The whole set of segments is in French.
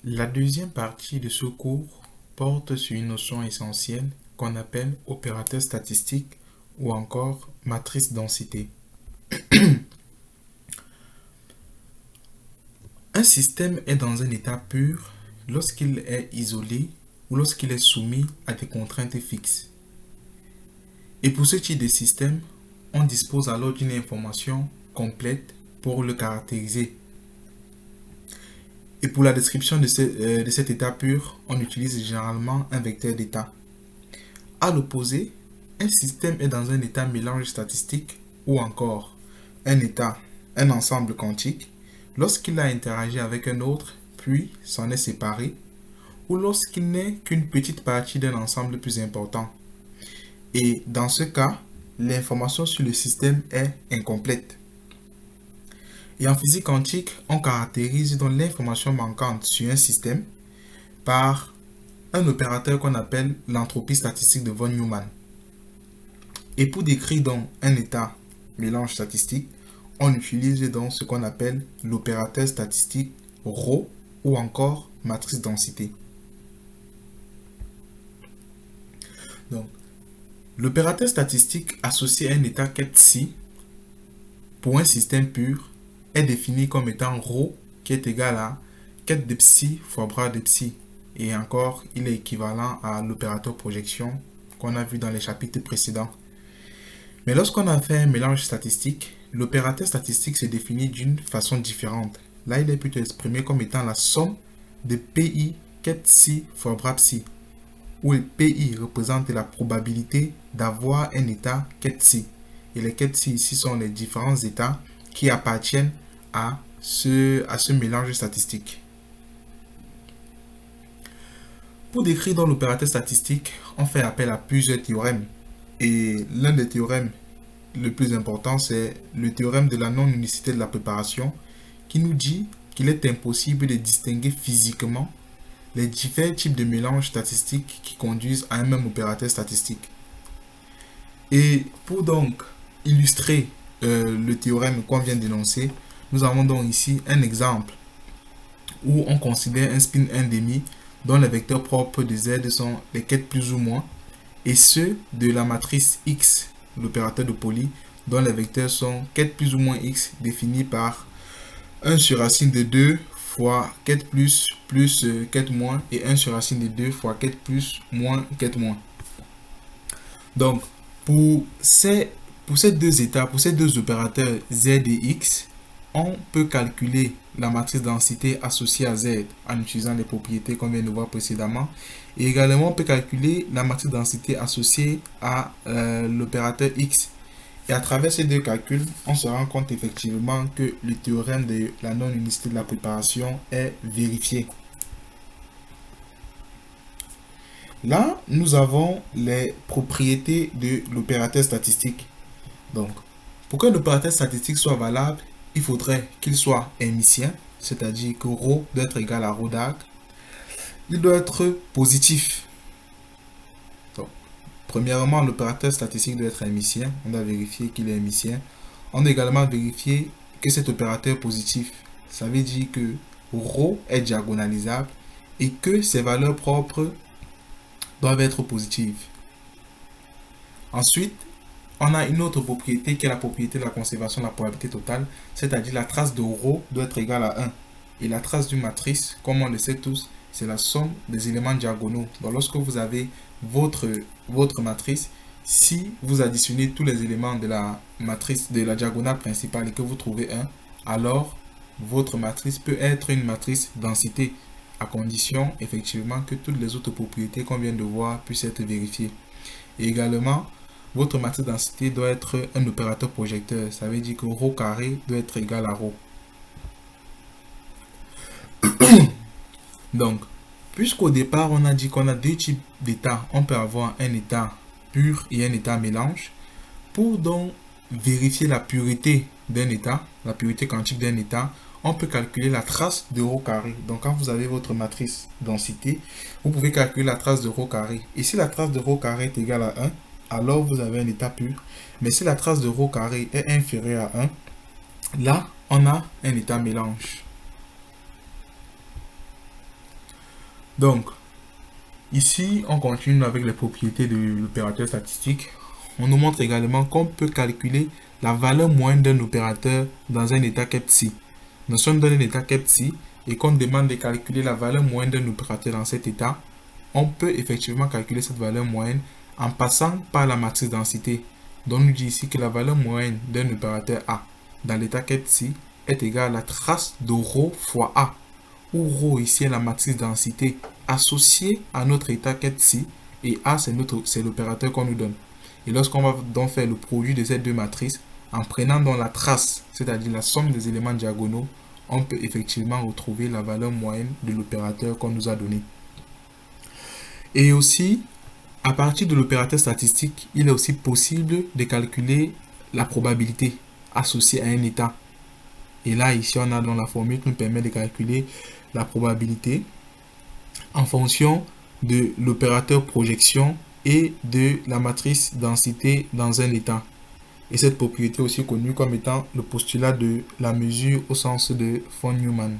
La deuxième partie de ce cours porte sur une notion essentielle qu'on appelle opérateur statistique ou encore matrice densité. Un système est dans un état pur lorsqu'il est isolé ou lorsqu'il est soumis à des contraintes fixes. Et pour ce type de système, on dispose alors d'une information complète pour le caractériser. Et pour la description de cet état pur, on utilise généralement un vecteur d'état. À l'opposé, un système est dans un état mélange statistique ou encore un ensemble quantique, lorsqu'il a interagi avec un autre, puis s'en est séparé, ou lorsqu'il n'est qu'une petite partie d'un ensemble plus important. Et dans ce cas, l'information sur le système est incomplète. Et en physique quantique, on caractérise donc l'information manquante sur un système par un opérateur qu'on appelle l'entropie statistique de von Neumann. Et pour décrire donc un état mélange statistique, on utilise donc ce qu'on appelle l'opérateur statistique ρ ou encore matrice densité. Donc, l'opérateur statistique associé à un état ket psi pour un système pur est défini comme étant ρ qui est égal à ket de psi fois bras de psi. Et encore, il est équivalent à l'opérateur projection qu'on a vu dans les chapitres précédents. Mais lorsqu'on a fait un mélange statistique, l'opérateur statistique se définit d'une façon différente. Là, il est plutôt exprimé comme étant la somme de pi ket psi fois bras psi, où le pi représente la probabilité d'avoir un état ket psi. Et les ket psi ici sont les différents états qui appartiennent à ce mélange statistique. Pour décrire dans l'opérateur statistique, on fait appel à plusieurs théorèmes. Et l'un des théorèmes le plus important, c'est le théorème de la non-unicité de la préparation, qui nous dit qu'il est impossible de distinguer physiquement les différents types de mélanges statistiques qui conduisent à un même opérateur statistique. Et pour donc illustrer le théorème qu'on vient d'énoncer, nous avons donc ici un exemple où on considère un spin 1,5 dont les vecteurs propres de Z sont les quêtes plus ou moins, et ceux de la matrice X, l'opérateur de Pauli, dont les vecteurs sont quêtes plus ou moins X définis par 1 sur racine de 2 fois quête plus quête moins et 1 sur racine de 2 fois quête plus moins quête moins. Donc, pour ces deux états, pour ces deux opérateurs Z et X, on peut calculer la matrice densité associée à Z en utilisant les propriétés qu'on vient de voir précédemment. Et également, on peut calculer la matrice densité associée à l'opérateur X. Et à travers ces deux calculs, on se rend compte effectivement que le théorème de la non-unicité de la préparation est vérifié. Là, nous avons les propriétés de l'opérateur statistique. Donc, pour que l'opérateur statistique soit valable, il faudrait qu'il soit hermitien, c'est-à-dire que ρ doit être égal à ρ d'arc. Il doit être positif. Donc, premièrement, l'opérateur statistique doit être hermitien. On doit vérifier qu'il est hermitien. On doit également vérifier que cet opérateur est positif. Ça veut dire que ρ est diagonalisable et que ses valeurs propres doivent être positives. Ensuite, on a une autre propriété qui est la propriété de la conservation de la probabilité totale, c'est-à-dire la trace de ρ doit être égale à 1. Et la trace d'une matrice, comme on le sait tous, c'est la somme des éléments diagonaux. Donc lorsque vous avez votre matrice, si vous additionnez tous les éléments de la matrice de la diagonale principale et que vous trouvez 1, alors votre matrice peut être une matrice densité, à condition effectivement que toutes les autres propriétés qu'on vient de voir puissent être vérifiées. Et également, votre matrice densité doit être un opérateur projecteur. Ça veut dire que ρ carré doit être égal à ρ. Donc, puisqu'au départ, on a dit qu'on a deux types d'états, on peut avoir un état pur et un état mélange. Pour donc vérifier la pureté d'un état, la pureté quantique d'un état, on peut calculer la trace de ρ carré. Donc, quand vous avez votre matrice densité, vous pouvez calculer la trace de ρ carré. Et si la trace de ρ carré est égale à 1, alors vous avez un état pur. Mais si la trace de ρ carré est inférieure à 1, là, on a un état mélange. Donc, ici, on continue avec les propriétés de l'opérateur statistique. On nous montre également qu'on peut calculer la valeur moyenne d'un opérateur dans un état psi. Nous sommes dans un état psi et qu'on demande de calculer la valeur moyenne d'un opérateur dans cet état. On peut effectivement calculer cette valeur moyenne en passant par la matrice densité. Donc, on nous dit ici que la valeur moyenne d'un opérateur A dans l'état psi est égale à la trace de ρ fois A, où ρ ici est la matrice densité associée à notre état psi et A c'est l'opérateur qu'on nous donne. Et lorsqu'on va donc faire le produit de ces deux matrices, en prenant donc la trace, c'est-à-dire la somme des éléments diagonaux, on peut effectivement retrouver la valeur moyenne de l'opérateur qu'on nous a donné. Et aussi, à partir de l'opérateur statistique, il est aussi possible de calculer la probabilité associée à un état. Et là, ici, on a dans la formule qui nous permet de calculer la probabilité en fonction de l'opérateur projection et de la matrice densité dans un état. Et cette propriété est aussi connue comme étant le postulat de la mesure au sens de von Neumann.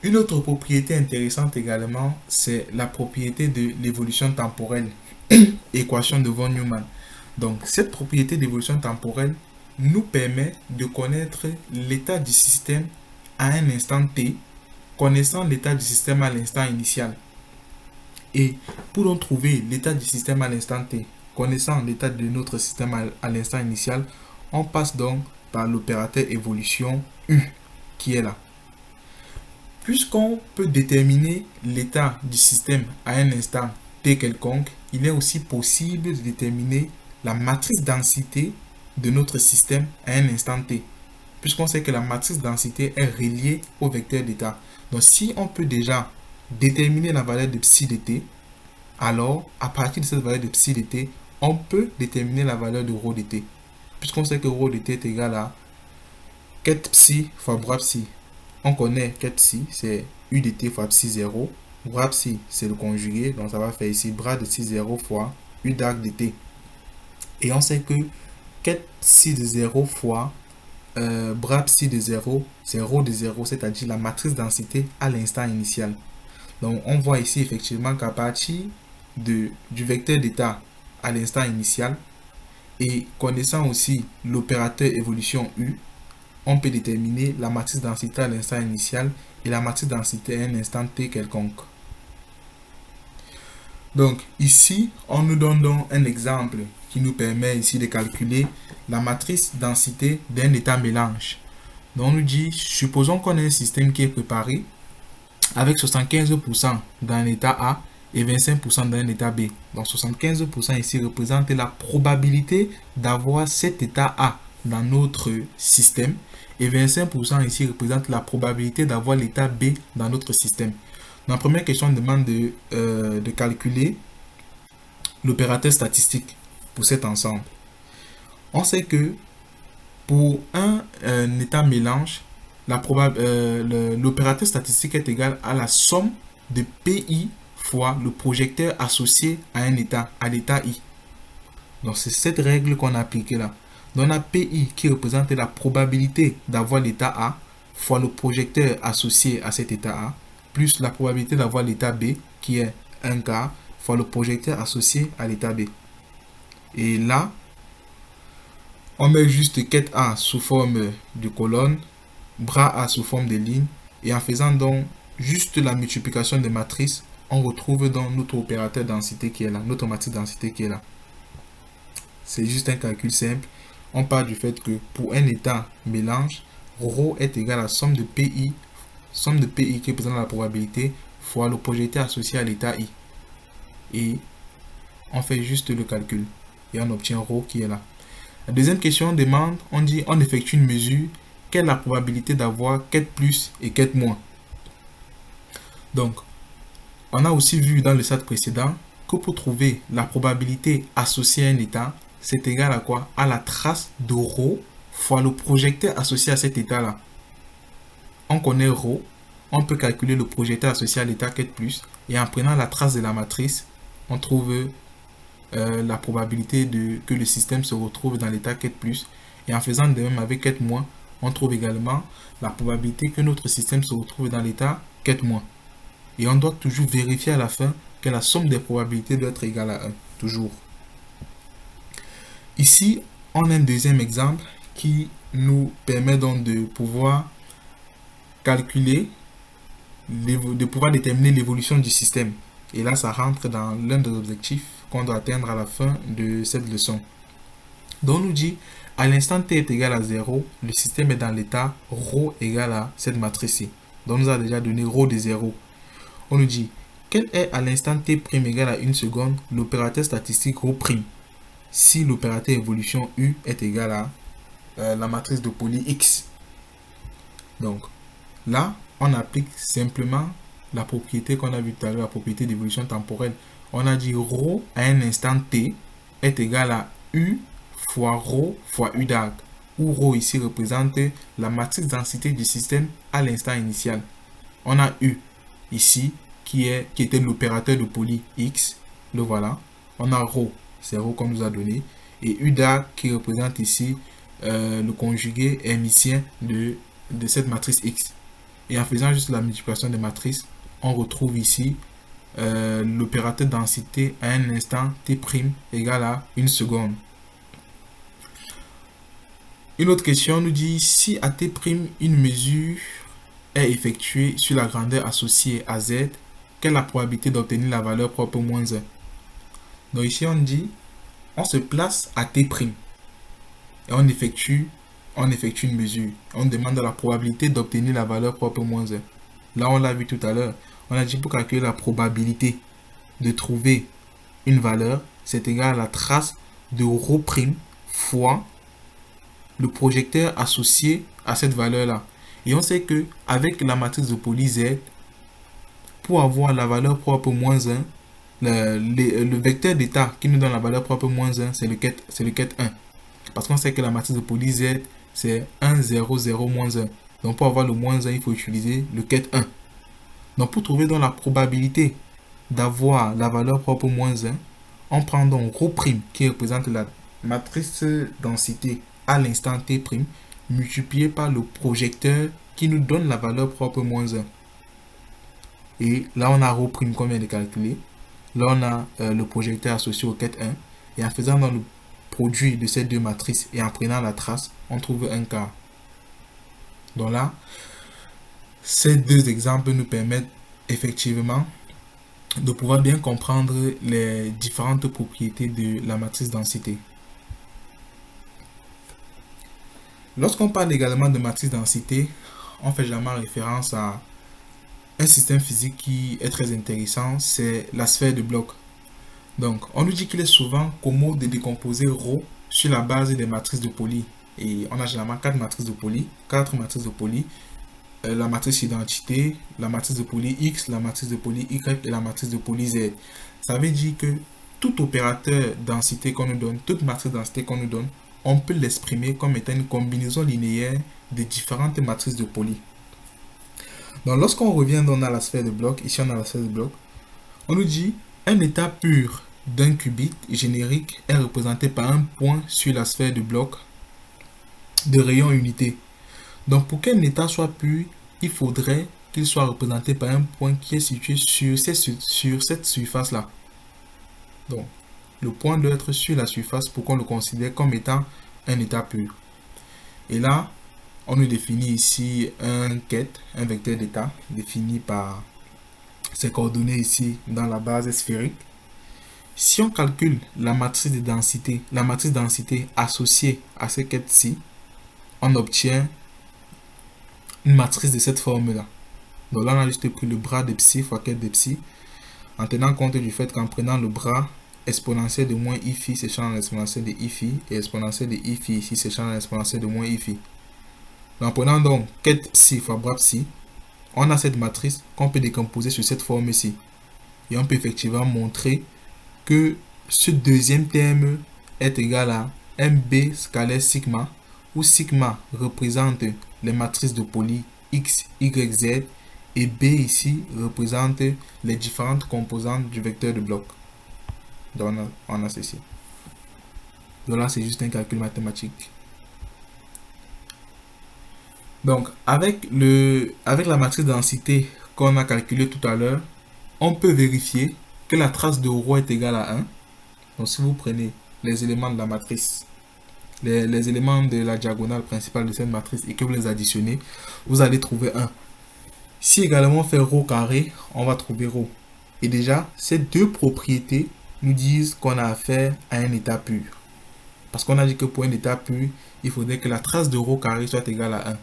Une autre propriété intéressante également, c'est la propriété de l'évolution temporelle, équation de von Neumann. Donc, cette propriété d'évolution temporelle nous permet de connaître l'état du système à un instant t, connaissant l'état du système à l'instant initial. Et pour donc trouver l'état du système à l'instant t, connaissant l'état de notre système à l'instant initial, on passe donc par l'opérateur évolution U qui est là. Puisqu'on peut déterminer l'état du système à un instant t quelconque, il est aussi possible de déterminer la matrice densité de notre système à un instant t. Puisqu'on sait que la matrice densité est reliée au vecteur d'état. Donc si on peut déjà déterminer la valeur de psi de t, alors à partir de cette valeur de psi de t, on peut déterminer la valeur de ρ de t. Puisqu'on sait que ρ de t est égal à ket psi fois bras psi. On connaît ket psi, c'est u de t fois psi 0. Bras psi, c'est le conjugué, donc ça va faire ici bras de psi 0 fois u d'arc de t. Et on sait que ket psi de 0 fois bras psi de 0, c'est ρ de 0, c'est-à-dire la matrice densité à l'instant initial. Donc on voit ici effectivement qu'à partir du vecteur d'état à l'instant initial et connaissant aussi l'opérateur évolution U, on peut déterminer la matrice densité à l'instant initial et la matrice densité à un instant t quelconque. Donc ici, on nous donne donc un exemple qui nous permet ici de calculer la matrice densité d'un état mélange. Donc on nous dit, supposons qu'on a un système qui est préparé avec 75% d'un état A et 25% d'un état B. Donc 75% ici représente la probabilité d'avoir cet état A dans notre système et 25% ici représente la probabilité d'avoir l'état B dans notre système. Dans la première question, on demande de calculer l'opérateur statistique pour cet ensemble. On sait que pour un état mélange, l'opérateur statistique est égal à la somme de PI fois le projecteur associé à un état, à l'état I. Donc c'est cette règle qu'on a appliquée là. Donc on a PI qui représente la probabilité d'avoir l'état A fois le projecteur associé à cet état A, plus la probabilité d'avoir l'état B qui est 1 quart fois le projecteur associé à l'état B. Et là, on met juste ket A sous forme de colonne, bras A sous forme de ligne, et en faisant donc juste la multiplication des matrices, on retrouve donc notre opérateur densité qui est là, notre matrice densité qui est là. C'est juste un calcul simple. On part du fait que pour un état mélange, ρ est égal à la somme de PI qui représente la probabilité, fois le projecteur associé à l'état I. Et on fait juste le calcul. Et on obtient ρ qui est là. La deuxième question, on demande, on dit, on effectue une mesure, quelle est la probabilité d'avoir ket plus et ket moins. Donc, on a aussi vu dans le stade précédent que pour trouver la probabilité associée à un état, c'est égal à quoi? À la trace de ρ fois le projecteur associé à cet état-là. On connaît ρ, on peut calculer le projecteur associé à l'état ket plus, et en prenant la trace de la matrice, on trouve la probabilité que le système se retrouve dans l'état ket plus, et en faisant de même avec ket moins, on trouve également la probabilité que notre système se retrouve dans l'état quête moins. Et on doit toujours vérifier à la fin que la somme des probabilités doit être égale à 1. Toujours. Ici, on a un deuxième exemple qui nous permet donc de pouvoir calculer, de pouvoir déterminer l'évolution du système. Et là, ça rentre dans l'un des objectifs qu'on doit atteindre à la fin de cette leçon. Donc, on nous dit, à l'instant t est égal à 0, le système est dans l'état ρ égal à cette matrice-ci. Donc, on nous a déjà donné ρ de 0. On nous dit, quel est à l'instant t' égal à 1 seconde l'opérateur statistique ρ', si l'opérateur évolution U est égal à la matrice de Pauli X. Donc, là, on applique simplement la propriété qu'on a vue tout à l'heure, la propriété d'évolution temporelle. On a dit ρ à un instant t est égal à U fois ρ fois U d'arc, où ρ ici représente la matrice densité du système à l'instant initial. On a U ici qui était l'opérateur de Pauli X, le voilà. On a ρ, c'est ρ qu'on nous a donné, et U d'arc qui représente ici le conjugué hermitien de cette matrice X. Et en faisant juste la multiplication des matrices, on retrouve ici l'opérateur densité à un instant t' égale à 1 seconde. Une autre question nous dit, si à t', une mesure est effectuée sur la grandeur associée à z, quelle est la probabilité d'obtenir la valeur propre moins 1? Donc ici on dit, on se place à t', et on effectue une mesure. On demande la probabilité d'obtenir la valeur propre moins 1. Là, on l'a vu tout à l'heure. On a dit pour calculer la probabilité de trouver une valeur, c'est égal à la trace de ρ' fois le projecteur associé à cette valeur-là. Et on sait que avec la matrice de Pauli Z, pour avoir la valeur propre moins 1, le vecteur d'état qui nous donne la valeur propre moins 1, c'est le ket 1. Parce qu'on sait que la matrice de Pauli Z, c'est 1, 0, 0, moins 1. Donc pour avoir le moins 1, il faut utiliser le ket 1. Donc pour trouver donc la probabilité d'avoir la valeur propre moins 1, on prend donc ρ' qui représente la matrice densité à l'instant t', multiplié par le projecteur qui nous donne la valeur propre moins 1. Et là on a ρ' qu'on vient de calculer. Là on a le projecteur associé au ket 1. Et en faisant dans le produit de ces deux matrices et en prenant la trace, on trouve un quart. Donc là, ces deux exemples nous permettent effectivement de pouvoir bien comprendre les différentes propriétés de la matrice densité. Lorsqu'on parle également de matrice densité, on fait généralement référence à un système physique qui est très intéressant, c'est la sphère de Bloch. Donc, on nous dit qu'il est souvent commode de décomposer ρ sur la base des matrices de Pauli. Et on a généralement 4 matrices de Pauli, la matrice identité, la matrice de Pauli X, la matrice de Pauli Y et la matrice de Pauli Z. Ça veut dire que tout opérateur densité qu'on nous donne, toute matrice densité qu'on nous donne, on peut l'exprimer comme étant une combinaison linéaire de différentes matrices de Pauli. Donc lorsqu'on revient dans la sphère de Bloch, ici on a la sphère de Bloch, on nous dit un état pur d'un qubit générique est représenté par un point sur la sphère de Bloch de rayon unité. Donc pour qu'un état soit pur, il faudrait qu'il soit représenté par un point qui est situé sur cette surface-là. Donc le point doit être sur la surface pour qu'on le considère comme étant un état pur. Et là, on nous définit ici un ket, un vecteur d'état, défini par ces coordonnées ici dans la base sphérique. Si on calcule la matrice de densité, associée à ce ket-ci, on obtient une matrice de cette forme-là. Donc là, on a juste pris le bras de psi fois ket de psi, en tenant compte du fait qu'en prenant le bras exponentiel de moins i phi s'échange en exponentiel de i phi, et exponentiel de i phi ici s'échange en exponentiel de moins i phi. En prenant donc ket psi fois bras psi, on a cette matrice qu'on peut décomposer sur cette forme-ci. Et on peut effectivement montrer que ce deuxième terme est égal à mb scalaire sigma, où sigma représente les matrices de Pauli x, y, z, et b ici représente les différentes composantes du vecteur de Bloch. Donc on a ceci. Donc là c'est juste un calcul mathématique. Donc avec la matrice densité qu'on a calculé tout à l'heure, on peut vérifier que la trace de rho est égale à 1. Donc si vous prenez les éléments de la matrice, les éléments de la diagonale principale de cette matrice et que vous les additionnez, vous allez trouver 1. Si également on fait rho carré, on va trouver rho. Et déjà, ces deux propriétés nous disent qu'on a affaire à un état pur. Parce qu'on a dit que pour un état pur, il faudrait que la trace de rho carré soit égale à 1.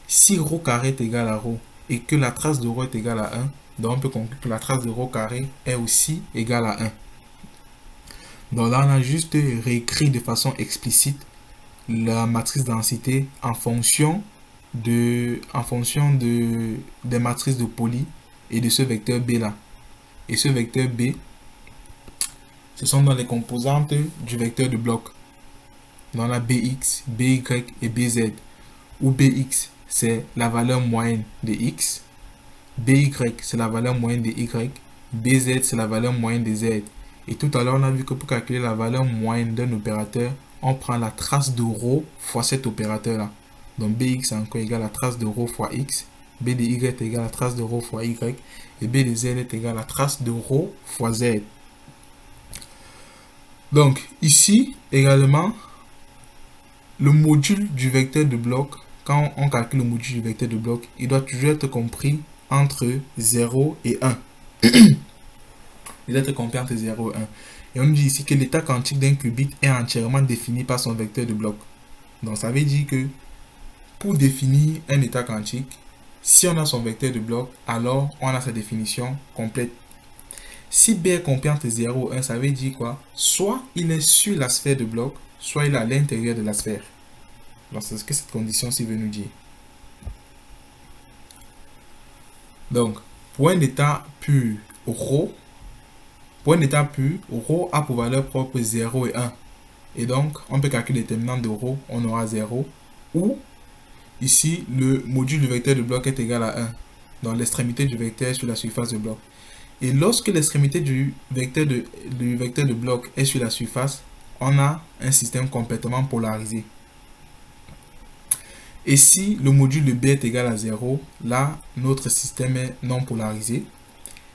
Si rho carré est égal à rho et que la trace de rho est égale à 1, donc on peut conclure que la trace de rho carré est aussi égale à 1. Donc là, on a juste réécrit de façon explicite la matrice densité en fonction des matrices de Pauli et de ce vecteur B là. Et ce vecteur B, ce sont dans les composantes du vecteur de bloc. Dans la BX, BY et BZ, où BX c'est la valeur moyenne de X, BY c'est la valeur moyenne de Y, BZ c'est la valeur moyenne de Z. Et tout à l'heure, on a vu que pour calculer la valeur moyenne d'un opérateur, on prend la trace de rho fois cet opérateur-là. Donc BX est encore égal à la trace de rho fois X, B de Y est égal à la trace de rho fois Y, et B de Z est égal à la trace de rho fois Z. Donc ici, également, le module du vecteur de bloc, quand on calcule le module du vecteur de bloc, il doit toujours être compris entre 0 et 1. Il doit être compris entre 0 et 1. Et on nous dit ici que l'état quantique d'un qubit est entièrement défini par son vecteur de bloc. Donc ça veut dire que pour définir un état quantique, si on a son vecteur de bloc, alors on a sa définition complète. Si B est compris entre 0 et 1, ça veut dire quoi? Soit il est sur la sphère de bloc, soit il est à l'intérieur de la sphère. Donc c'est ce que cette condition-ci veut nous dire. Donc, pour un état pur, rho a pour valeur propre 0 et 1. Et donc, on peut calculer le déterminant de rho, on aura 0. Ou, ici, le module du vecteur de bloc est égal à 1. Donc, l'extrémité du vecteur sur la surface de bloc. Et lorsque l'extrémité du vecteur de bloc est sur la surface, on a un système complètement polarisé. Et si le module de B est égal à 0, là, notre système est non polarisé.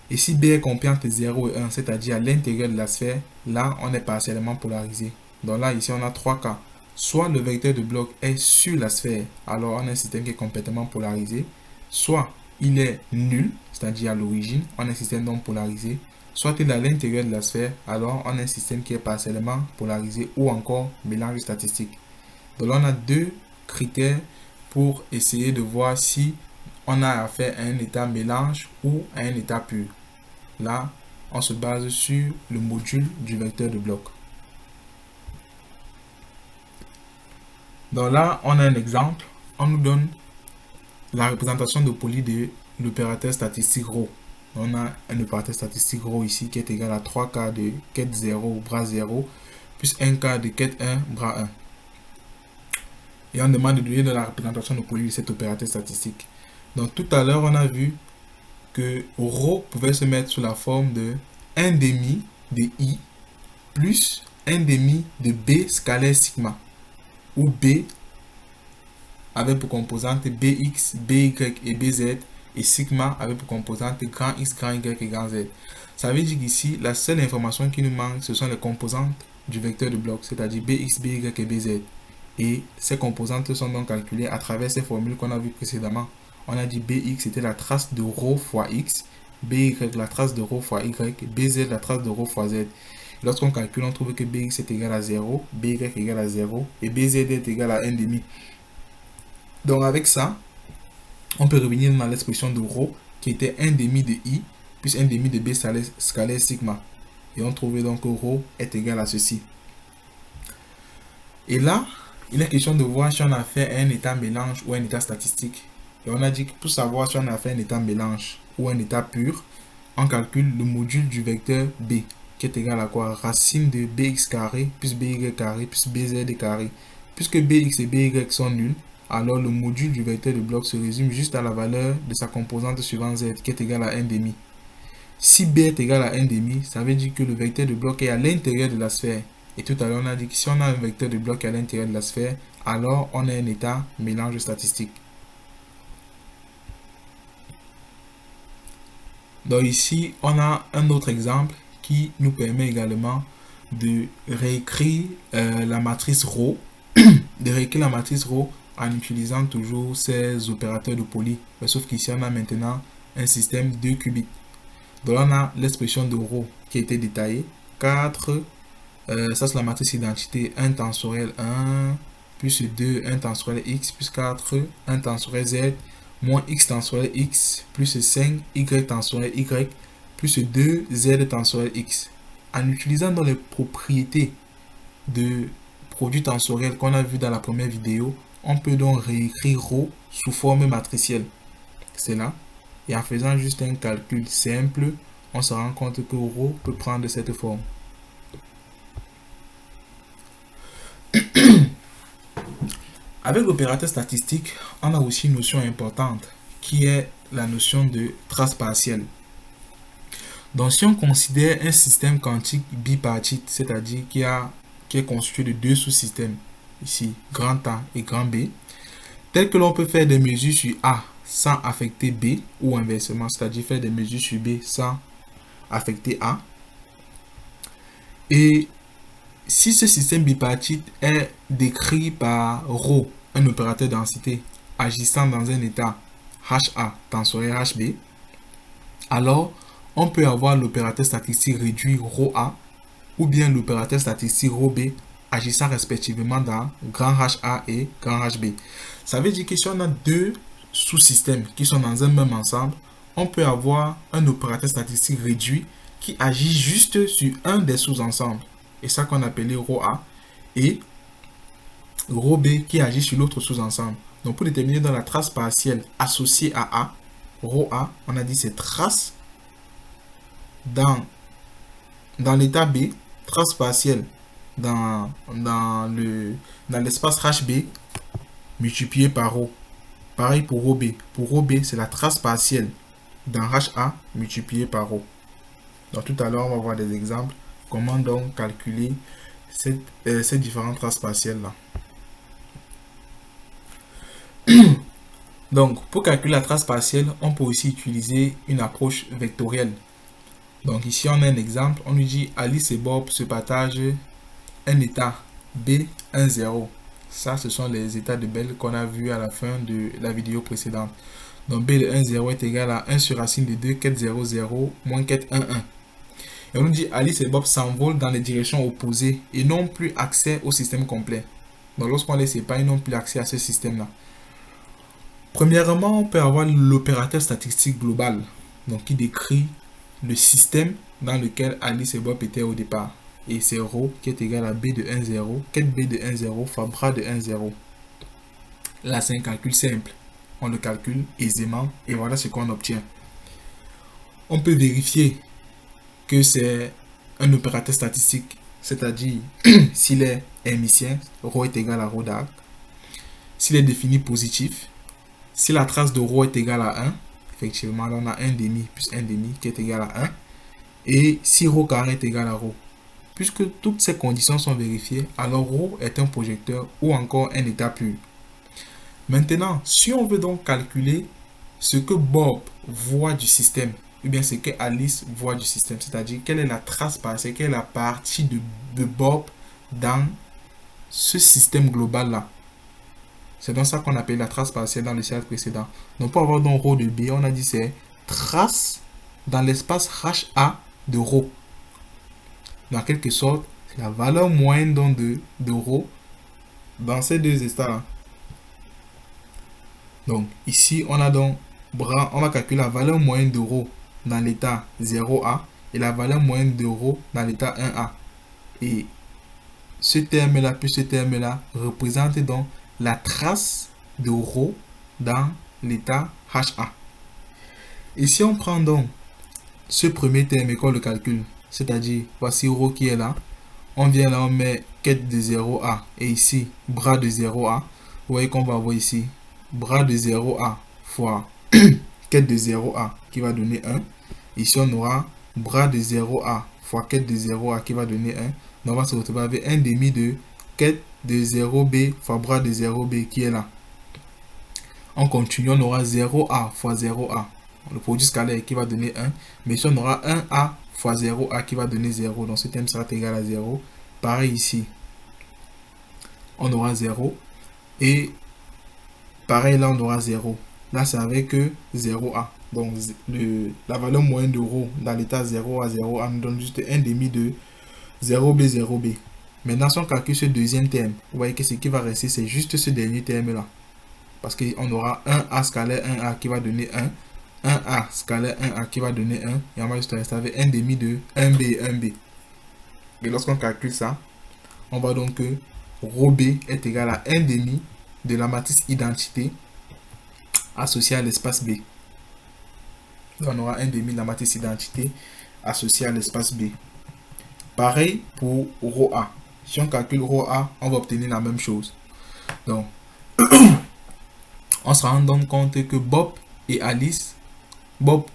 Et si B est compris entre 0 et 1, c'est-à-dire à l'intérieur de la sphère, là, on est partiellement polarisé. Donc là, ici, on a trois cas. Soit le vecteur de bloc est sur la sphère, alors on a un système qui est complètement polarisé. Soit il est nul, c'est-à-dire à l'origine, on a un système non polarisé. Soit il est à l'intérieur de la sphère, alors on a un système qui est partiellement polarisé ou encore mélange statistique. Donc là, on a deux critères pour essayer de voir si on a affaire à un état mélange ou à un état pur. Là, on se base sur le module du vecteur de bloc. Donc là, on a un exemple. On nous donne la représentation de Pauli de l'opérateur statistique ρ. On a un opérateur statistique ρ ici qui est égal à 3K de quête 0 bras 0 plus 1K de quête 1 bras 1. Et on demande de donner de la représentation de Pauli de cet opérateur statistique. Donc tout à l'heure, on a vu que ρ pouvait se mettre sous la forme de 1 demi de I plus 1 demi de B scalaire sigma, où B avait pour composante Bx, By et Bz, et sigma avait pour composante grand X, grand Y et grand Z. Ça veut dire qu'ici, la seule information qui nous manque, ce sont les composantes du vecteur de bloc, c'est-à-dire Bx, By et Bz. Et ces composantes sont donc calculées à travers ces formules qu'on a vues précédemment. On a dit Bx était la trace de ρ fois x, By la trace de ρ fois y, Bz la trace de ρ fois z. Lorsqu'on calcule, on trouve que Bx est égal à 0, By est égal à 0 et Bz est égal à 1,5. Donc avec ça, on peut revenir dans l'expression de ρ qui était 1,5 de I plus 1,5 de B scalaire sigma. Et on trouve donc que ρ est égal à ceci. Et là, il est question de voir si on a fait un état mélange ou un état statistique. Et on a dit que pour savoir si on a fait un état mélange ou un état pur, on calcule le module du vecteur B, qui est égal à quoi? Racine de Bx carré plus By carré plus Bz carré. Puisque Bx et By sont nuls, alors le module du vecteur de bloc se résume juste à la valeur de sa composante suivante Z, qui est égale à 1,5. Si B est égal à 1,5, ça veut dire que le vecteur de bloc est à l'intérieur de la sphère. Et tout à l'heure, on a dit que si on a un vecteur de bloc à l'intérieur de la sphère, alors on a un état mélange statistique. Donc ici, on a un autre exemple qui nous permet également de réécrire la matrice ρ, de réécrire la matrice ρ en utilisant toujours ces opérateurs de poly. Sauf qu'ici, on a maintenant un système 2 qubits. Donc on a l'expression de ρ qui a été détaillée. 4, ça c'est la matrice identité 1 tensoriel 1, plus 2, 1 tensoriel x, plus 4, 1 tensoriel z, moins x tensoriel x, plus 5, y tensoriel y, plus 2, z tensoriel x. En utilisant dans les propriétés de produit tensoriel qu'on a vu dans la première vidéo, on peut donc réécrire ρ sous forme matricielle. C'est là. Et en faisant juste un calcul simple, on se rend compte que ρ peut prendre cette forme. Avec l'opérateur statistique, on a aussi une notion importante qui est la notion de trace partielle. Donc si on considère un système quantique bipartite, c'est-à-dire qui est constitué de deux sous-systèmes, ici grand A et grand B, tel que l'on peut faire des mesures sur A sans affecter B, ou inversement, c'est-à-dire faire des mesures sur B sans affecter A. Et si ce système bipartite est décrit par ρ, un opérateur densité agissant dans un état HA tensoriel HB, alors on peut avoir l'opérateur statistique réduit ρA ou bien l'opérateur statistique ρB agissant respectivement dans grand HA et grand HB. Ça veut dire que si on a deux sous-systèmes qui sont dans un même ensemble, on peut avoir un opérateur statistique réduit qui agit juste sur un des sous-ensembles. Et ça qu'on appelait ρA, et ρB qui agit sur l'autre sous-ensemble. Donc pour déterminer dans la trace partielle associée à A, ρA, on a dit c'est trace dans l'état B, trace partielle dans l'espace HB multiplié par ρ. Pareil pour ρB. Pour ρB, c'est la trace partielle dans HA multiplié par ρ. Donc tout à l'heure, on va voir des exemples. Comment donc calculer ces différentes traces partielles-là. Donc, pour calculer la trace partielle, on peut aussi utiliser une approche vectorielle. Donc ici, on a un exemple. On nous dit Alice et Bob se partagent un état B, 1, 0. Ça, ce sont les états de Bell qu'on a vu à la fin de la vidéo précédente. Donc B de 1, 0 est égal à 1 sur racine de 2, 4, 0, 0, moins 4, 1, 1. Et on nous dit Alice et Bob s'envolent dans les directions opposées et n'ont plus accès au système complet. Donc lorsqu'on les sépare, ils n'ont plus accès à ce système-là. Premièrement, on peut avoir l'opérateur statistique global, donc qui décrit le système dans lequel Alice et Bob étaient au départ. Et c'est ρ qui est égal à B de 1, 0, 4B de 1, 0 fois bras de 1, 0. Là, c'est un calcul simple. On le calcule aisément et voilà ce qu'on obtient. On peut vérifier que c'est un opérateur statistique, c'est-à-dire s'il est hermitien, ρ est égal à ρ d'arc. S'il est défini positif, si la trace de ρ est égale à 1, effectivement, là on a 1 demi plus 1 demi qui est égal à 1. Et si ρ carré est égal à ρ. Puisque toutes ces conditions sont vérifiées, alors ρ est un projecteur ou encore un état pur. Maintenant, si on veut donc calculer ce que Bob voit du système, ou bien ce que Alice voit du système, c'est-à-dire quelle est la trace partielle, quelle est la partie de Bob dans ce système global-là. C'est donc ça qu'on appelle la trace partielle dans le slide précédent. Donc pour avoir donc ρ de B, on a dit c'est trace dans l'espace HA de ρ. En quelque sorte, c'est la valeur moyenne donc de ρ dans ces deux états-là. Donc ici, on a donc on va calculer la valeur moyenne de ρ dans l'état 0A et la valeur moyenne de ρ dans l'état 1A. Et ce terme-là plus ce terme-là représente donc la trace de ρ dans l'état HA. Et si on prend donc ce premier terme et qu'on le calcule, c'est-à-dire voici ρ qui est là, on vient là, on met quête de 0A et ici bras de 0A. Vous voyez qu'on va avoir ici bras de 0A fois quête de 0A qui va donner 1. Ici on aura bras de 0A fois quête de 0A qui va donner 1. Donc on va se retrouver avec 1 demi de quête de 0B fois bras de 0B qui est là. On continue, on aura 0A fois 0A. le produit scalaire qui va donner 1. Mais ici, on aura 1A fois 0A qui va donner 0. Donc, ce terme sera égal à 0. Pareil ici, on aura 0. Et pareil, là, on aura 0. Là, c'est avec 0A. Donc, la valeur moyenne de ρ dans l'état 0 à 0A nous donne juste 1 demi de 0B, 0B. Maintenant, si on calcule ce deuxième terme, vous voyez que ce qui va rester, c'est juste ce dernier terme-là. Parce qu'on aura 1A scalaire 1A qui va donner 1. 1A scalaire 1A qui va donner 1. Et on va juste rester avec 1 demi de 1B et 1B. Et lorsqu'on calcule ça, on voit donc que ρB est égal à 1 demi de la matrice identité associée à l'espace B. Donc on aura 1 demi de la matrice identité associée à l'espace B. Pareil pour ρA. Si on calcule ρA, on va obtenir la même chose. Donc, on se rend donc compte que Bob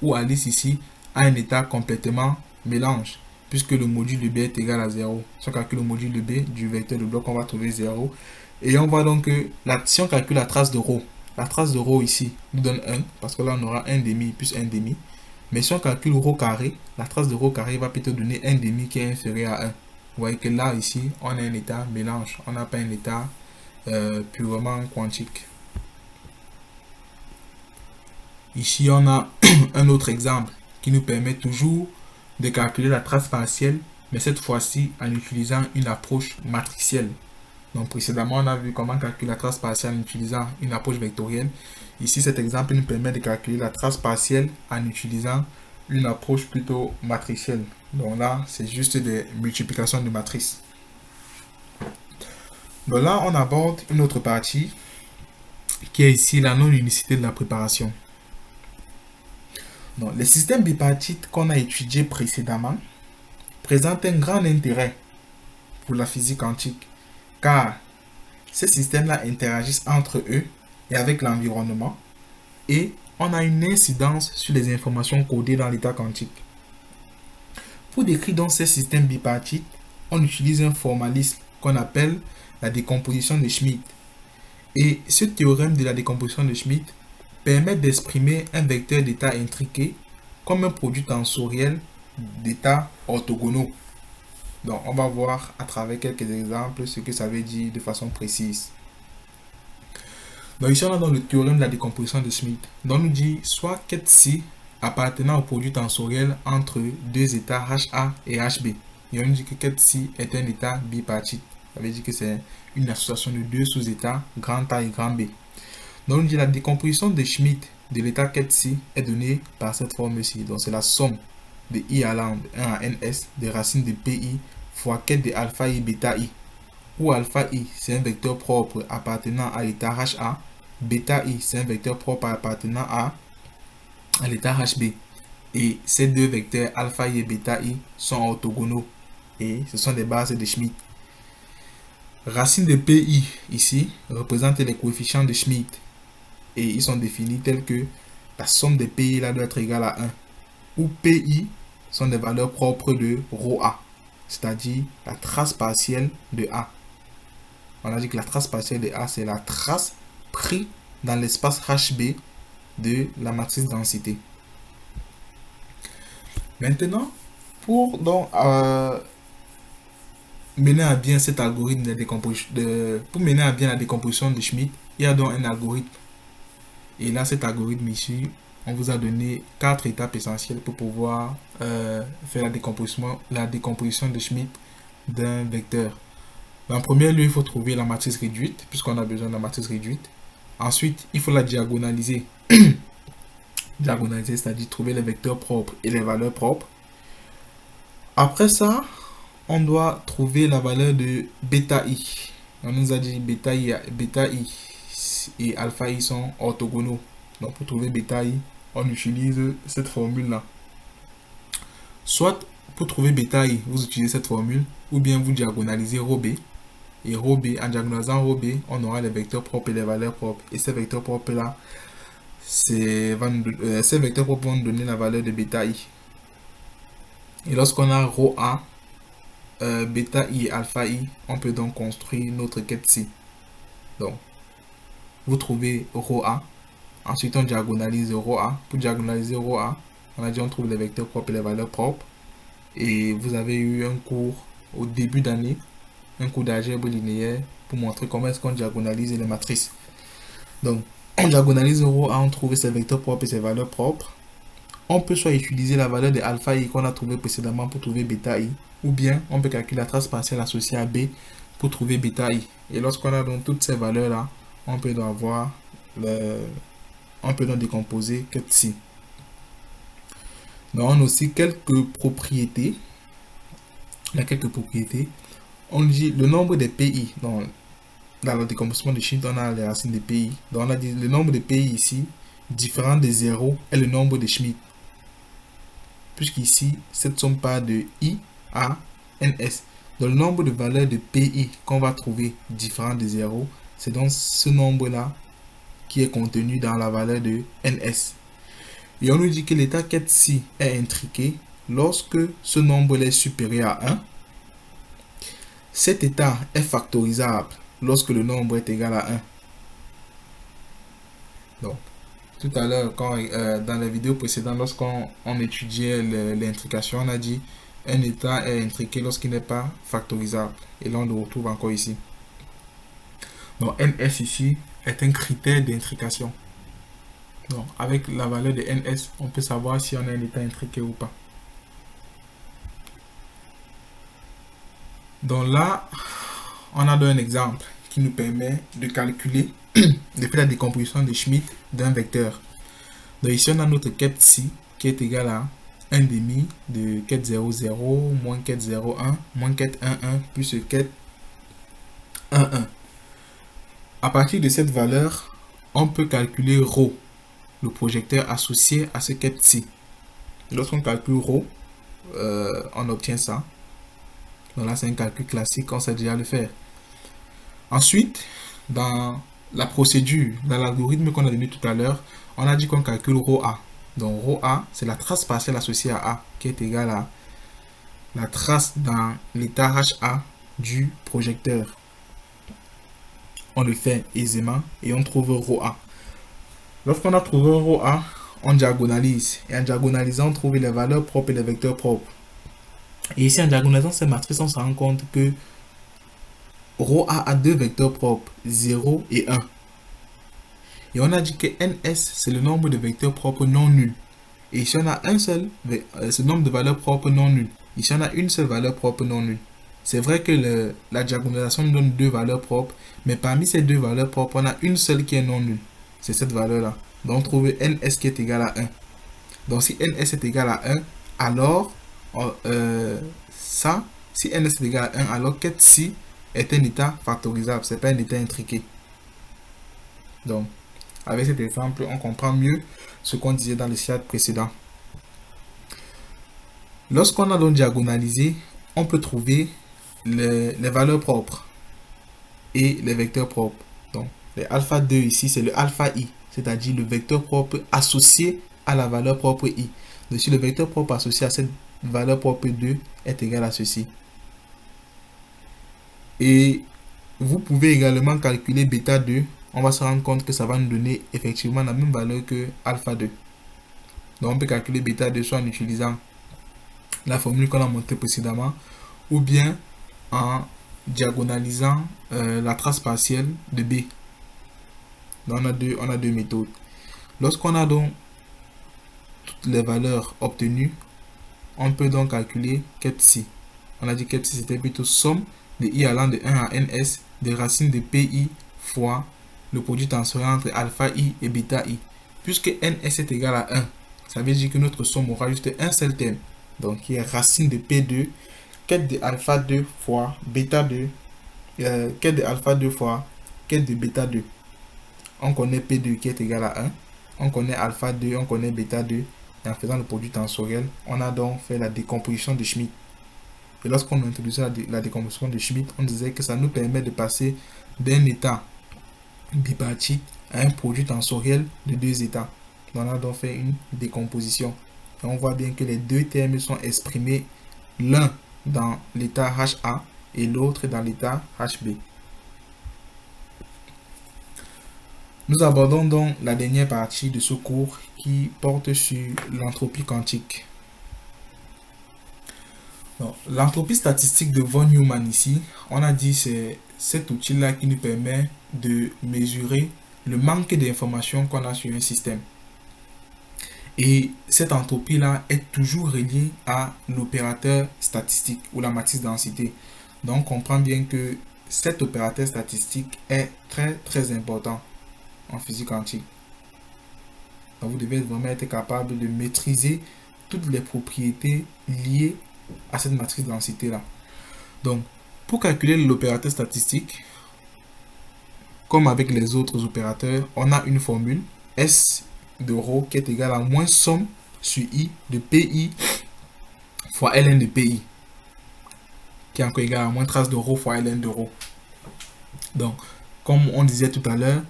ou Alice ici, a un état complètement mélange, puisque le module de B est égal à 0. Si on calcule le module de B du vecteur de bloc, on va trouver 0. Et on voit donc que si on calcule la trace de ρ, la trace de ρ ici nous donne 1, parce que là on aura 1 demi plus 1 demi. Mais si on calcule ρ carré, la trace de ρ carré va plutôt donner 1 demi qui est inférieur à 1. Vous voyez que là, ici, on a un état mélange. On n'a pas un état purement quantique. Ici, on a un autre exemple qui nous permet toujours de calculer la trace partielle, mais cette fois-ci en utilisant une approche matricielle. Donc précédemment, on a vu comment calculer la trace partielle en utilisant une approche vectorielle. Ici, cet exemple nous permet de calculer la trace partielle en utilisant une approche plutôt matricielle. Donc là, c'est juste des multiplications de matrices. Donc là, on aborde une autre partie qui est ici la non-unicité de la préparation. Donc, les systèmes bipartites qu'on a étudiés précédemment présentent un grand intérêt pour la physique quantique, car ces systèmes-là interagissent entre eux et avec l'environnement, et on a une incidence sur les informations codées dans l'état quantique. Pour décrire donc ces systèmes bipartites, on utilise un formalisme qu'on appelle la décomposition de Schmidt. Et ce théorème de la décomposition de Schmidt permet d'exprimer un vecteur d'état intriqué comme un produit tensoriel d'états orthogonaux. Donc, on va voir à travers quelques exemples ce que ça veut dire de façon précise. Donc, ici, on a dans le théorème de la décomposition de Schmidt. Donc, on nous dit soit ket psi appartenant au produit tensoriel entre deux états HA et HB. Et on nous dit que ket psi est un état bipartite. Ça veut dire que c'est une association de deux sous-états, grand A et grand B. Donc, on nous dit la décomposition de Schmidt de l'état ket psi est donnée par cette forme-ci. Donc, c'est la somme de I à lambda 1 à ns des racines de PI fois ket de alpha I bêta I, où alpha I c'est un vecteur propre appartenant à l'état HA, bêta I c'est un vecteur propre appartenant à l'état HB. Et ces deux vecteurs alpha I et bêta I sont orthogonaux et ce sont des bases de Schmidt. Racine de PI ici représente les coefficients de Schmidt et ils sont définis tels que la somme des PI là doit être égale à 1, où PI sont des valeurs propres de ρA, c'est-à-dire la trace partielle de A. On a dit que la trace partielle de A, c'est la trace prise dans l'espace HB de la matrice densité. Maintenant, pour donc mener à bien cet algorithme de décomposition, pour mener à bien la décomposition de Schmidt, il y a donc un algorithme. Et là, cet algorithme ici, on vous a donné 4 étapes essentielles pour pouvoir faire la décomposition de Schmidt d'un vecteur. En premier lieu, il faut trouver la matrice réduite, puisqu'on a besoin de la matrice réduite. Ensuite, il faut la diagonaliser. Diagonaliser, c'est-à-dire trouver les vecteurs propres et les valeurs propres. Après ça, on doit trouver la valeur de bêta I. On nous a dit bêta I et alpha I sont orthogonaux. Donc pour trouver bêta I, on utilise cette formule-là. Soit pour trouver bêta I, vous utilisez cette formule, ou bien vous diagonalisez ρB. Et ρB, en diagonalisant ρB, on aura les vecteurs propres et les valeurs propres. Et ces vecteurs propres-là, ces vecteurs propres vont nous donner la valeur de bêta I. Et lorsqu'on a ρA, bêta I et alpha I, on peut donc construire notre ket psi. Donc, vous trouvez ρA, Ensuite, on diagonalise rho A. Pour diagonaliser rho A, on a dit on trouve les vecteurs propres et les valeurs propres. Et vous avez eu un cours au début d'année, un cours d'algèbre linéaire pour montrer comment est-ce qu'on diagonalise les matrices. Donc, on diagonalise rho A, on trouve ses vecteurs propres et ses valeurs propres. On peut soit utiliser la valeur de alpha i qu'on a trouvé précédemment pour trouver bêta i, ou bien on peut calculer la trace partielle associée à b pour trouver bêta i. Et lorsqu'on a donc toutes ces valeurs-là, on peut donc avoir on peut donc décomposer ket psi. Donc on a aussi quelques propriétés. On dit le nombre de pi. Donc, dans le décomposition de Schmitt, on a les racines de pi. Donc on a dit le nombre de pi ici, différent de 0, est le nombre de Schmitt. Puisqu'ici, cette somme part de i à ns. Donc le nombre de valeurs de pi qu'on va trouver différent de 0, c'est donc ce nombre-là qui est contenu dans la valeur de ns. Et on nous dit que l'état ket psi est intriqué lorsque ce nombre est supérieur à 1. Cet état est factorisable lorsque le nombre est égal à 1. Donc, tout à l'heure, dans la vidéo précédente, lorsqu'on étudiait l'intrication, on a dit un état est intriqué lorsqu'il n'est pas factorisable. Et là, on le retrouve encore ici. Donc, ns ici est un critère d'intrication. Donc, avec la valeur de ns, on peut savoir si on a un état intriqué ou pas. Donc là, on a un exemple qui nous permet de calculer, de faire la décomposition de Schmitt d'un vecteur. Donc ici, on a notre ket psi qui est égal à 1 demi de ket 0, 0, moins ket 0, 1, moins ket 1, 1, plus ket 1, 1. À partir de cette valeur, on peut calculer rho, le projecteur associé à ce ket psi. Lorsqu'on calcule rho, on obtient ça. Donc là, c'est un calcul classique, on sait déjà le faire. Ensuite, dans la procédure, dans l'algorithme qu'on a donné tout à l'heure, on a dit qu'on calcule rho A. Donc rho A, c'est la trace partielle associée à A, qui est égale à la trace dans l'état HA du projecteur. On le fait aisément et on trouve rho A. Lorsqu'on a trouvé rho A, on diagonalise. Et en diagonalisant, on trouve les valeurs propres et les vecteurs propres. Et ici, en diagonalisant ces matrices, on se rend compte que rho A deux vecteurs propres, 0 et 1. Et on a dit que ns, c'est le nombre de vecteurs propres non nuls. Et ici, on a un seul, ce nombre de valeurs propres non nulles. Ici, on a une seule valeur propre non nulle. C'est vrai que la diagonalisation nous donne deux valeurs propres, mais parmi ces deux valeurs propres, on a une seule qui est non nulle. C'est cette valeur-là. Donc, on trouve ns qui est égal à 1. Donc, si ns est égal à 1, alors, si ns est égal à 1, alors ket psi est un état factorisable, ce n'est pas un état intriqué. Donc, avec cet exemple, on comprend mieux ce qu'on disait dans le slide précédent. Lorsqu'on a donc diagonalisé, on peut trouver les valeurs propres et les vecteurs propres. Donc, le alpha 2 ici, c'est le alpha i, c'est-à-dire le vecteur propre associé à la valeur propre i. Donc, si le vecteur propre associé à cette valeur propre 2 est égal à ceci. Et vous pouvez également calculer bêta 2. On va se rendre compte que ça va nous donner effectivement la même valeur que alpha 2. Donc on peut calculer bêta 2 soit en utilisant la formule qu'on a montrée précédemment ou bien en diagonalisant la trace partielle de B. Donc on a deux méthodes. Lorsqu'on a donc toutes les valeurs obtenues, on peut donc calculer ket psi. On a dit ket psi c'était plutôt somme de i allant de 1 à ns des racines de pi fois le produit tensoriel entre alpha i et bêta i. Puisque ns est égal à 1, ça veut dire que notre somme aura juste un seul terme. Donc, qui est racine de p2, ket de alpha 2 fois bêta 2, ket de alpha 2 fois ket de bêta 2. On connaît p2 qui est égal à 1, on connaît alpha 2, on connaît bêta 2. Et en faisant le produit tensoriel, on a donc fait la décomposition de Schmitt. Et lorsqu'on a introduit la décomposition de Schmitt, on disait que ça nous permet de passer d'un état bipartite à un produit tensoriel de deux états. Donc on a donc fait une décomposition. Et on voit bien que les deux termes sont exprimés, l'un dans l'état HA et l'autre dans l'état HB. Nous abordons donc la dernière partie de ce cours qui porte sur l'entropie quantique. L'entropie statistique de von Neumann ici, on a dit c'est cet outil-là qui nous permet de mesurer le manque d'informations qu'on a sur un système. Et cette entropie-là est toujours reliée à l'opérateur statistique ou la matrice densité. Donc on comprend bien que cet opérateur statistique est très important en physique quantique. Donc vous devez vraiment être capable de maîtriser toutes les propriétés liées à cette matrice densité là. Donc pour calculer l'opérateur statistique, comme avec les autres opérateurs, on a une formule S de ρ qui est égale à moins somme sur I de PI fois Ln de PI, qui est encore égal à moins trace de ρ fois Ln de ρ. Donc, comme on disait tout à l'heure,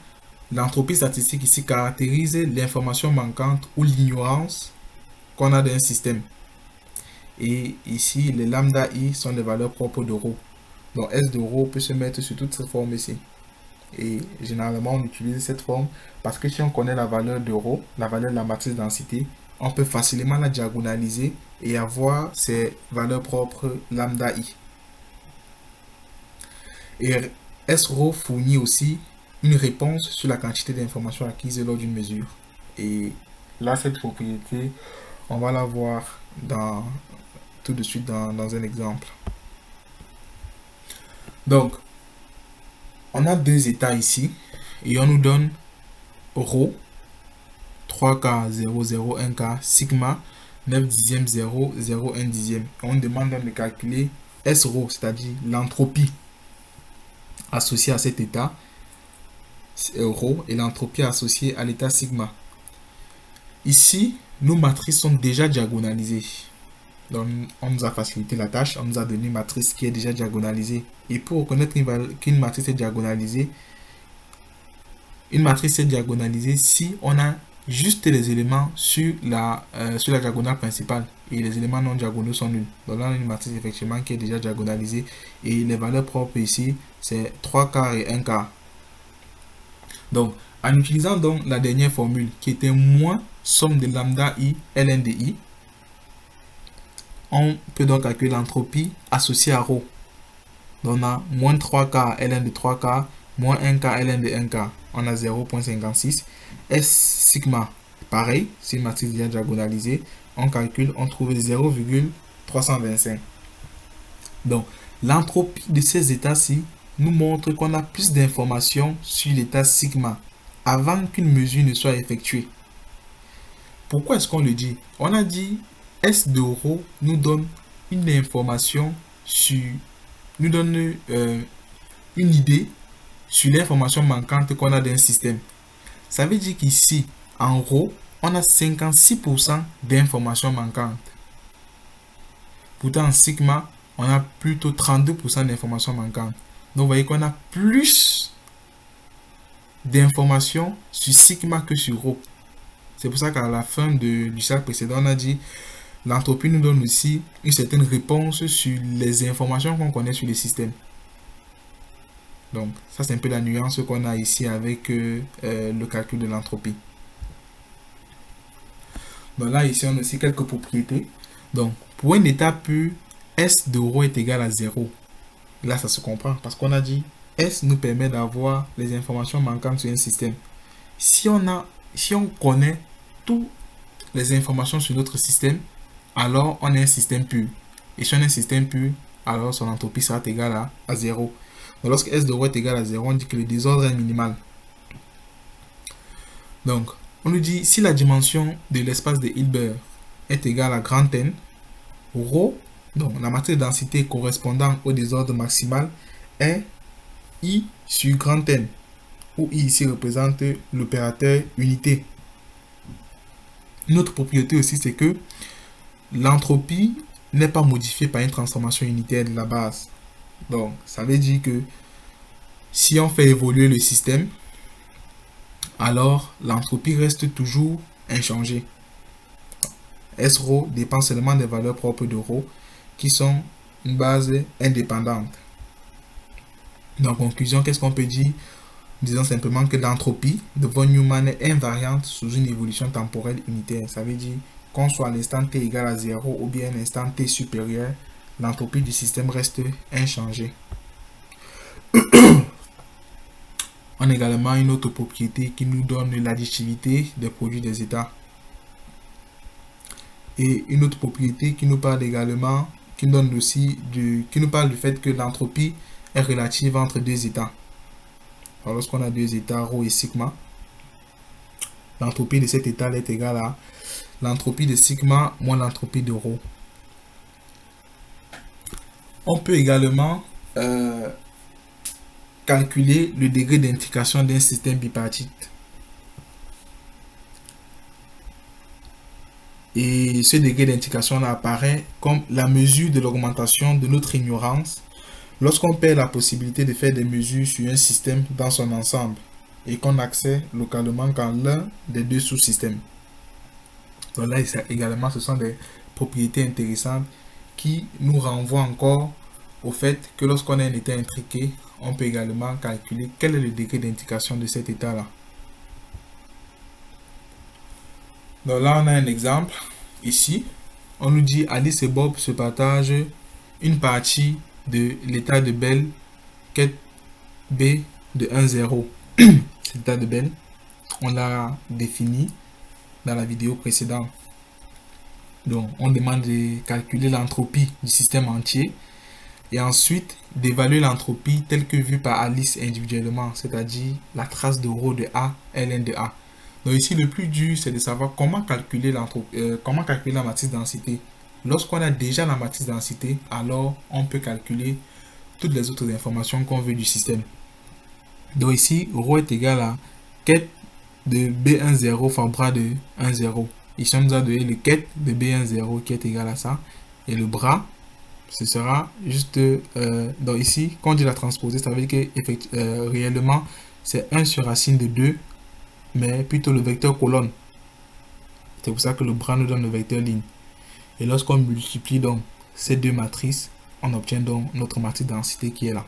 l'entropie statistique ici caractérise l'information manquante ou l'ignorance qu'on a d'un système. Et ici, les lambda I sont les valeurs propres de ρ. Donc, S de ρ peut se mettre sur toute cette forme ici. Et généralement, on utilise cette forme parce que si on connaît la valeur de ρ, la valeur de la matrice densité, on peut facilement la diagonaliser et avoir ses valeurs propres lambda I. Et S-ρ fournit aussi une réponse sur la quantité d'informations acquises lors d'une mesure. Et là, cette propriété, on va la voir tout de suite dans un exemple. Donc, on a deux états ici et on nous donne ρ, 3K, 0, 0, 1K, sigma, 9 dixièmes, 0, 0, 1 dixième. On demande de calculer S-ρ, c'est-à-dire l'entropie associée à cet état, ρ, et l'entropie associée à l'état sigma. Ici, nos matrices sont déjà diagonalisées. Donc, on nous a facilité la tâche, on nous a donné une matrice qui est déjà diagonalisée. Et pour reconnaître qu'une matrice est diagonalisée, une matrice est diagonalisée si on a juste les éléments sur la diagonale principale et les éléments non diagonaux sont nuls. Donc là, on a une matrice effectivement qui est déjà diagonalisée et les valeurs propres ici, c'est 3 quarts et 1 quart. Donc, en utilisant donc la dernière formule qui était moins somme de lambda I ln de I, on peut donc calculer l'entropie associée à ρ. Donc on a moins 3 quarts ln de 3 quarts, moins 1 quart ln de 1 quart. On a 0,56. S sigma, pareil, c'est une matrice déjà diagonalisée. On calcule, on trouve 0,325. Donc, l'entropie de ces états-ci nous montre qu'on a plus d'informations sur l'état sigma avant qu'une mesure ne soit effectuée. Pourquoi est-ce qu'on le dit? On a dit S de ρ nous donne une information sur, nous donne une idée sur l'information manquante qu'on a d'un système. Ça veut dire qu'ici, en ρ, on a 56% d'informations manquantes. Pourtant, en sigma, on a plutôt 32% d'informations manquantes. Donc, vous voyez qu'on a plus d'informations sur sigma que sur ρ. C'est pour ça qu'à la fin du cercle précédent, on a dit l'entropie nous donne aussi une certaine réponse sur les informations qu'on connaît sur le système. Donc, ça c'est un peu la nuance qu'on a ici avec le calcul de l'entropie. Donc là, ici, on a aussi quelques propriétés. Donc, pour un état pur, S de ρ est égal à 0. Là, ça se comprend parce qu'on a dit S nous permet d'avoir les informations manquantes sur un système. Si on connaît toutes les informations sur notre système, alors on a un système pur. Et si on a un système pur, alors son entropie sera égale à 0. Donc lorsque S de ρ est égal à 0, on dit que le désordre est minimal. Donc, on nous dit si la dimension de l'espace de Hilbert est égale à grand N, ρ, donc la matrice de densité correspondant au désordre maximal, est I sur grand N, où I ici représente l'opérateur unité. Une autre propriété aussi, c'est que l'entropie n'est pas modifiée par une transformation unitaire de la base. Donc, ça veut dire que si on fait évoluer le système, alors l'entropie reste toujours inchangée. S-ρ dépend seulement des valeurs propres de ρ qui sont une base indépendante. Donc, en conclusion, qu'est-ce qu'on peut dire? disons simplement que l'entropie de von Neumann est invariante sous une évolution temporelle unitaire. Ça veut dire qu'on soit à l'instant t égal à 0 ou bien à l'instant t supérieur, l'entropie du système reste inchangée. On a également une autre propriété qui nous donne l'additivité des produits des états. Et une autre propriété qui nous parle également, qui nous parle du fait que l'entropie est relative entre deux états. Alors, lorsqu'on a deux états, ρ et sigma, l'entropie de cet état est égale à l'entropie de sigma moins l'entropie de ρ. On peut également calculer le degré d'intrication d'un système bipartite. Et ce degré d'intrication apparaît comme la mesure de l'augmentation de notre ignorance lorsqu'on perd la possibilité de faire des mesures sur un système dans son ensemble et qu'on accède localement qu'à l'un des deux sous-systèmes. Donc là, également, ce sont des propriétés intéressantes qui nous renvoient encore au fait que lorsqu'on a un état intriqué, on peut également calculer quel est le degré d'intrication de cet état-là. Donc là, on a un exemple. Ici, on nous dit Alice et Bob se partagent une partie de l'état de Bell, quête B de 1, 0. Cet état de Bell, on l'a défini dans la vidéo précédente. Donc, on demande de calculer l'entropie du système entier et ensuite d'évaluer l'entropie telle que vue par Alice individuellement, c'est-à-dire la trace de ρ de A, ln de A. Donc ici, le plus dur, c'est de savoir comment calculer la matrice densité. Lorsqu'on a déjà la matrice densité, alors on peut calculer toutes les autres informations qu'on veut du système. Donc ici, ρ est égal à ket de B10 fois bras de 10. Ici, on nous a donné le ket de B10 qui est égal à ça. Et le bras, ce sera juste... donc ici, quand on dit la transposer, ça veut dire que réellement, c'est 1 sur racine de 2, mais plutôt le vecteur colonne. C'est pour ça que le bras nous donne le vecteur ligne. Et lorsqu'on multiplie donc ces deux matrices, on obtient donc notre matrice densité qui est là.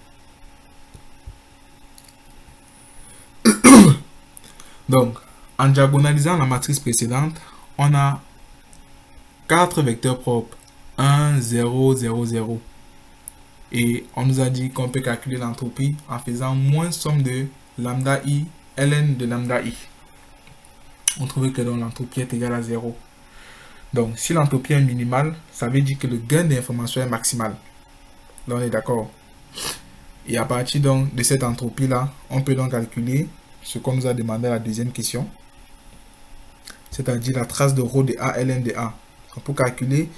Donc, en diagonalisant la matrice précédente, on a 4 vecteurs propres. 1, 0, 0, 0. Et on nous a dit qu'on peut calculer l'entropie en faisant moins somme de lambda i, ln de lambda i. On trouve que l'entropie est égale à 0. Donc, si l'entropie est minimale, ça veut dire que le gain d'information est maximal. Là, on est d'accord. Et à partir donc de cette entropie-là, on peut donc calculer ce qu'on nous a demandé à la deuxième question, c'est-à-dire la trace de ρ de A, ln de A. Donc, pour calculer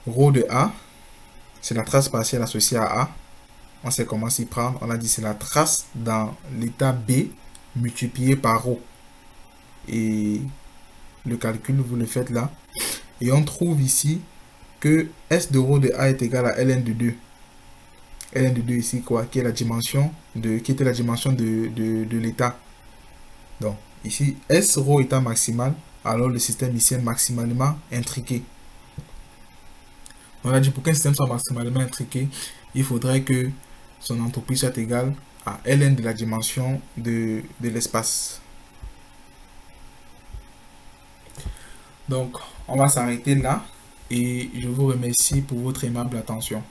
ρ de A, c'est la trace partielle associée à A. On sait comment s'y prendre. On a dit c'est la trace dans l'état B multiplié par ρ. Et le calcul, vous le faites là. Et on trouve ici que S de ρ de A est égal à ln de 2. ln de 2 ici, quoi, qui est la dimension qui était la dimension de l'état. Donc, ici, S ρ étant maximal, alors le système ici est maximalement intriqué. On a dit pour qu'un système soit maximalement intriqué, il faudrait que son entropie soit égale à ln de la dimension de l'espace. Donc, on va s'arrêter là et je vous remercie pour votre aimable attention.